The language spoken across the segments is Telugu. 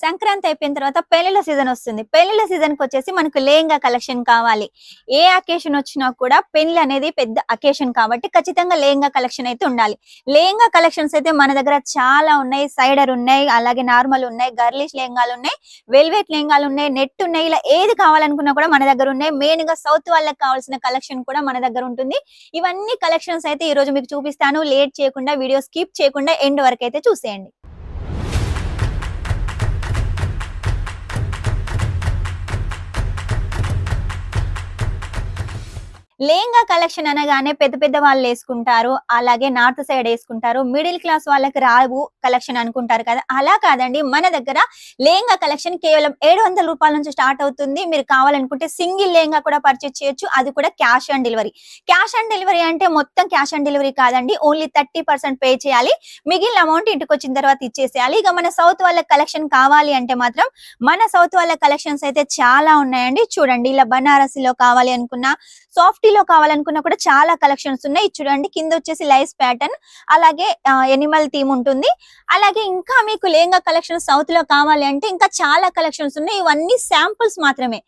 సంక్రాంతి అయిపోయిన తర్వాత పెళ్లిళ్ళ సీజన్ వస్తుంది. పెళ్లిళ్ళ సీజన్ కి వచ్చేసి మనకు లెహంగా కలెక్షన్ కావాలి. ఏ అకేషన్ వచ్చినా కూడా పెళ్లి అనేది పెద్ద అకేషన్ కాబట్టి ఖచ్చితంగా లెహంగా కలెక్షన్ అయితే ఉండాలి. లెహంగా కలెక్షన్స్ అయితే మన దగ్గర చాలా ఉన్నాయి. సైడర్ ఉన్నాయి, అలాగే నార్మల్ ఉన్నాయి, గర్లిష్ లెహంగాలు ఉన్నాయి, వెల్వెట్ లెహంగాలు ఉన్నాయి, నెట్ ఉన్నాయి. ఇలా ఏది కావాలనుకున్నా కూడా మన దగ్గర ఉన్నాయి. మెయిన్ గా సౌత్ వాళ్ళకి కావాల్సిన కలెక్షన్ కూడా మన దగ్గర ఉంటుంది. ఇవన్నీ కలెక్షన్స్ అయితే ఈ రోజు మీకు చూపిస్తాను. లేట్ చేయకుండా వీడియో స్కిప్ చేయకుండా ఎండ్ వరకు అయితే చూసేయండి. లెహంగా కలెక్షన్ అనగానే పెద్ద పెద్ద వాళ్ళు వేసుకుంటారు, అలాగే నార్త్ సైడ్ వేసుకుంటారు, మిడిల్ క్లాస్ వాళ్ళకి రావు కలెక్షన్ అనుకుంటారు కదా. అలా కాదండి, మన దగ్గర లెహంగా కలెక్షన్ కేవలం 700 రూపాయల నుంచి స్టార్ట్ అవుతుంది. మీరు కావాలనుకుంటే సింగిల్ లెహంగా కూడా పర్చేజ్ చేయొచ్చు, అది కూడా cash on delivery. Cash on delivery అంటే మొత్తం క్యాష్ ఆన్ డెలివరీ కాదండి, ఓన్లీ 30% పే చేయాలి, మిగిలిన అమౌంట్ ఇంటికి వచ్చిన తర్వాత ఇచ్చేసేయాలి. ఇక మన సౌత్ వాళ్ళ కలెక్షన్ కావాలి అంటే మాత్రం మన సౌత్ వాళ్ళ కలెక్షన్స్ అయితే చాలా ఉన్నాయండి. చూడండి, ఇలా బనారసిలో కావాలి అనుకున్నా, సాఫ్టీలో కావాలనుకున్నా కూడా చాలా కలెక్షన్స్ ఉన్నాయి. చూడండి, కింద వచ్చేసి లైస్ ప్యాటర్న్, అలాగే ఎనిమల్ థీమ్ ఉంటుంది. అలాగే ఇంకా మీకు లెహంగా కలెక్షన్ సౌత్ లో కావాలి అంటే ఇంకా చాలా కలెక్షన్స్ ఉన్నాయి. ఇవన్నీ శాంపుల్స్ మాత్రమే.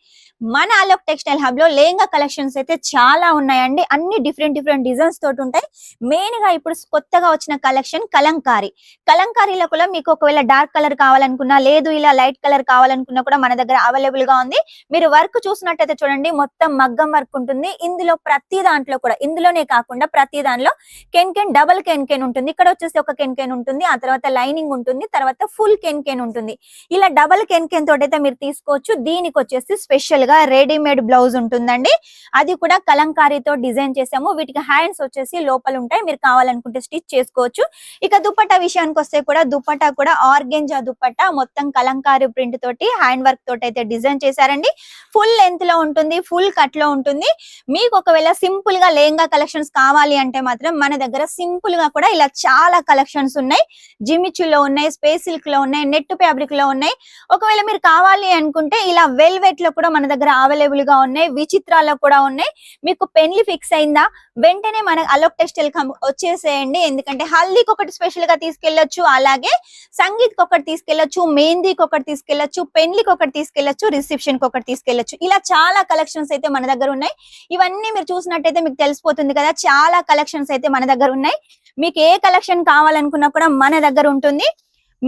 మన అలోక్ టెక్స్టైల్ హబ్ లో లెహంగా కలెక్షన్స్ అయితే చాలా ఉన్నాయండి. అన్ని డిఫరెంట్ డిఫరెంట్ డిజైన్స్ తోటి ఉంటాయి. మెయిన్ గా ఇప్పుడు కొత్తగా వచ్చిన కలెక్షన్ కలంకారీ. కలంకారీలో కూడా మీకు ఒకవేళ డార్క్ కలర్ కావాలనుకున్నా, లేదు ఇలా లైట్ కలర్ కావాలనుకున్నా కూడా మన దగ్గర అవైలబుల్ గా ఉంది. మీరు వర్క్ చూసినట్టయితే చూడండి, మొత్తం మగ్గం వర్క్ ఉంటుంది. ఇందులో ప్రతి దాంట్లో కూడా, ఇందులోనే కాకుండా ప్రతి దాంట్లో కెన్ డబుల్ కెన్ ఉంటుంది. ఇక్కడ వచ్చేసి ఒక కెన్ ఉంటుంది, ఆ తర్వాత లైనింగ్ ఉంటుంది, తర్వాత ఫుల్ కెన్ ఉంటుంది. ఇలా డబుల్ కెన్ తోటైతే మీరు తీసుకోవచ్చు. దీనికి వచ్చేసి స్పెషల్ గా రెడీమేడ్ బ్లౌజ్ ఉంటుందండి, అది కూడా కలంకారీతో డిజైన్ చేసాము. వీటికి హ్యాండ్స్ వచ్చేసి లోపల ఉంటాయి, మీరు కావాలనుకుంటే స్టిచ్ చేసుకోవచ్చు. ఇక దుపట్టా విషయానికి వస్తే కూడా దుపట్టా కూడా ఆర్గెంజా దుపట్టా, మొత్తం కలంకారీ ప్రింట్ తోటి హ్యాండ్ వర్క్ తోటి అయితే డిజైన్ చేశారండి. ఫుల్ లెంత్ లో ఉంటుంది, ఫుల్ కట్ లో ఉంటుంది. మీకు ఒకవేళ సింపుల్ గా లెహంగా కలెక్షన్స్ కావాలి అంటే మాత్రం మన దగ్గర సింపుల్ గా కూడా ఇలా చాలా కలెక్షన్స్ ఉన్నాయి. జిమిచులో ఉన్నాయి, స్పేస్ సిల్క్ లో ఉన్నాయి, నెట్ ఫ్యాబ్రిక్ లో ఉన్నాయి. ఒకవేళ మీరు కావాలి అనుకుంటే ఇలా వెల్వెట్ లో కూడా మన దగ్గర అవైలబుల్ గా ఉన్నాయి, విచిత్రాల్లో కూడా ఉన్నాయి. మీకు పెళ్లి ఫిక్స్ అయిందా, వెంటనే మన అలోక్ టెక్స్టైల్ వచ్చేసేయండి. ఎందుకంటే హల్దీకి ఒకటి స్పెషల్ గా తీసుకెళ్లొచ్చు, అలాగే సంగీత్ కి ఒకటి తీసుకెళ్లొచ్చు, మెహందీకి ఒకటి తీసుకెళ్లొచ్చు, పెళ్లికి ఒకటి తీసుకెళ్లొచ్చు, రిసెప్షన్ కి ఒకటి తీసుకెళ్లొచ్చు. ఇలా చాలా కలెక్షన్స్ అయితే మన దగ్గర ఉన్నాయి. ఇవన్నీ మీరు చూసినట్టయితే మీకు తెలిసిపోతుంది కదా, చాలా కలెక్షన్స్ అయితే మన దగ్గర ఉన్నాయి. మీకు ఏ కలెక్షన్ కావాలనుకున్నా కూడా మన దగ్గర ఉంటుంది.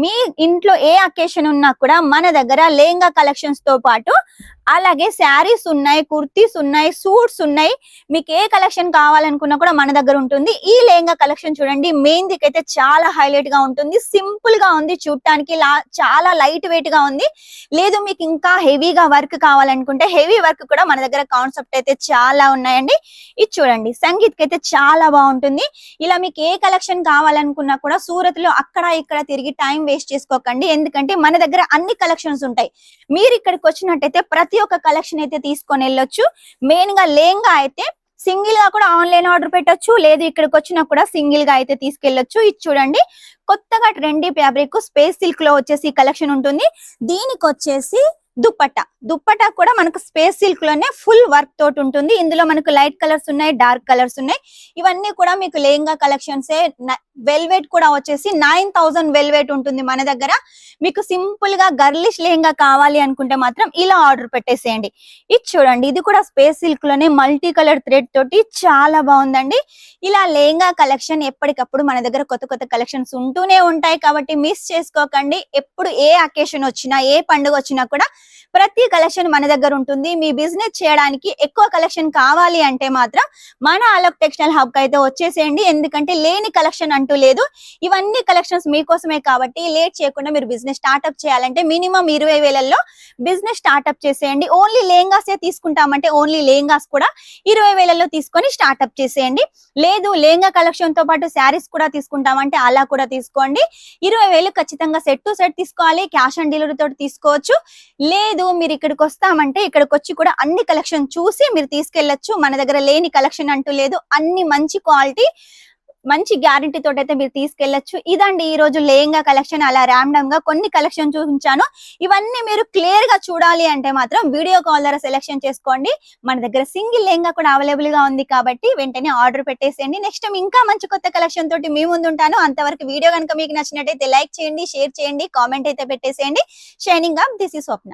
మీ ఇంట్లో ఏ అకేషన్ ఉన్నా కూడా మన దగ్గర లెహంగా కలెక్షన్స్ తో పాటు అలాగే శారీస్ ఉన్నాయి, కుర్తీస్ ఉన్నాయి, సూట్స్ ఉన్నాయి. మీకు ఏ కలెక్షన్ కావాలనుకున్నా కూడా మన దగ్గర ఉంటుంది. ఈ లెహంగా కలెక్షన్ చూడండి, మెహందీకి అయితే చాలా హైలైట్ గా ఉంటుంది, సింపుల్ గా ఉంది, చూడటానికి చాలా లైట్ వెయిట్ గా ఉంది. లేదు మీకు ఇంకా హెవీగా వర్క్ కావాలనుకుంటే హెవీ వర్క్ కూడా మన దగ్గర కాన్సెప్ట్ అయితే చాలా ఉన్నాయండి. ఇది చూడండి, సంగీత్ కి అయితే చాలా బాగుంటుంది. ఇలా మీకు ఏ కలెక్షన్ కావాలనుకున్నా కూడా సూరత్ లో అక్కడ ఇక్కడ తిరిగి టైం వేస్ట్ చేసుకోకండి, ఎందుకంటే మన దగ్గర అన్ని కలెక్షన్స్ ఉంటాయి. మీరు ఇక్కడికి వచ్చినట్టయితే ప్రతి ఒక్క కలెక్షన్ అయితే తీసుకొని వెళ్ళొచ్చు. మెయిన్ గా లెహంగా అయితే సింగిల్ గా కూడా ఆన్లైన్ ఆర్డర్ పెట్టొచ్చు, లేదు ఇక్కడికి వచ్చినా కూడా సింగిల్ గా అయితే తీసుకెళ్లొచ్చు. ఇది చూడండి, కొత్తగా ట్రెండీ ఫ్యాబ్రిక్ స్పేస్ సిల్క్ లో వచ్చేసి కలెక్షన్ ఉంటుంది. దీనికి వచ్చేసి దుప్పట్టా కూడా మనకు స్పేస్ సిల్క్ లోనే ఫుల్ వర్క్ తోటి ఉంటుంది. ఇందులో మనకు లైట్ కలర్స్ ఉన్నాయి, డార్క్ కలర్స్ ఉన్నాయి. ఇవన్నీ కూడా మీకు లెహంగా కలెక్షన్స్. వెల్వెట్ కూడా వచ్చేసి 9000 వెల్వెట్ ఉంటుంది మన దగ్గర. మీకు సింపుల్ గా గర్లిష్ లెహంగా కావాలి అనుకుంటే మాత్రం ఇలా ఆర్డర్ పెట్టేసేయండి. ఇది చూడండి, ఇది కూడా స్పేస్ సిల్క్ లోనే మల్టీ కలర్ థ్రెడ్ తోటి చాలా బాగుందండి. ఇలా లెహంగా కలెక్షన్ ఎప్పటికప్పుడు మన దగ్గర కొత్త కొత్త కలెక్షన్స్ ఉంటూనే ఉంటాయి కాబట్టి మిస్ చేసుకోకండి. ఎప్పుడు ఏ అకేషన్ వచ్చినా, ఏ పండుగ వచ్చినా కూడా ప్రతి కలెక్షన్ మన దగ్గర ఉంటుంది. మీ బిజినెస్ చేయడానికి ఎక్కువ కలెక్షన్ కావాలి అంటే మాత్రం మన అలోక్ టెక్స్టైల్ హబ్ కి అయితే వచ్చేసేయండి, ఎందుకంటే లేని కలెక్షన్ అంటూ లేదు. ఇవన్నీ కలెక్షన్స్ మీకోసమే కాబట్టి లేట్ చేయకుండా మీరు బిజినెస్ స్టార్ట్అప్ చేయాలంటే మినిమం 20,000లో బిజినెస్ స్టార్ట్అప్ చేసేయండి. ఓన్లీ లెహంగాసే తీసుకుంటామంటే ఓన్లీ లెహంగాస్ కూడా 20,000లో తీసుకొని స్టార్ట్అప్ చేసేయండి. లేదు లెహంగా కలెక్షన్ తో పాటు శారీస్ కూడా తీసుకుంటామంటే అలా కూడా తీసుకోండి. 20,000 ఖచ్చితంగా సెట్ టు సెట్ తీసుకోవాలి, క్యాష్ ఆన్ డెలివరీ తోటి తీసుకోవచ్చు. లేదు మీరు ఇక్కడికి వస్తామంటే ఇక్కడికి వచ్చి కూడా అన్ని కలెక్షన్ చూసి మీరు తీసుకెళ్లొచ్చు. మన దగ్గర లేని కలెక్షన్ అంటూ లేదు, అన్ని మంచి క్వాలిటీ మంచి గ్యారంటీ తోటి అయితే మీరు తీసుకెళ్లొచ్చు. ఇదండి ఈ రోజు లెహంగా కలెక్షన్. అలా ర్యాండమ్ గా కొన్ని కలెక్షన్ చూపించాను. ఇవన్నీ మీరు క్లియర్ గా చూడాలి అంటే మాత్రం వీడియో కాల్ ద్వారా సెలెక్షన్ చేసుకోండి. మన దగ్గర సింగిల్ లెహంగా కూడా అవైలబుల్ గా ఉంది కాబట్టి వెంటనే ఆర్డర్ పెట్టేసేయండి. నెక్స్ట్ టైం ఇంకా మంచి కొత్త కలెక్షన్ తోటి మీ ముందు ఉంటాను. అంతవరకు వీడియో కనుక మీకు నచ్చినట్టయితే లైక్ చేయండి, షేర్ చేయండి, కామెంట్ అయితే పెట్టేసేయండి. Shining up, this is Swapna.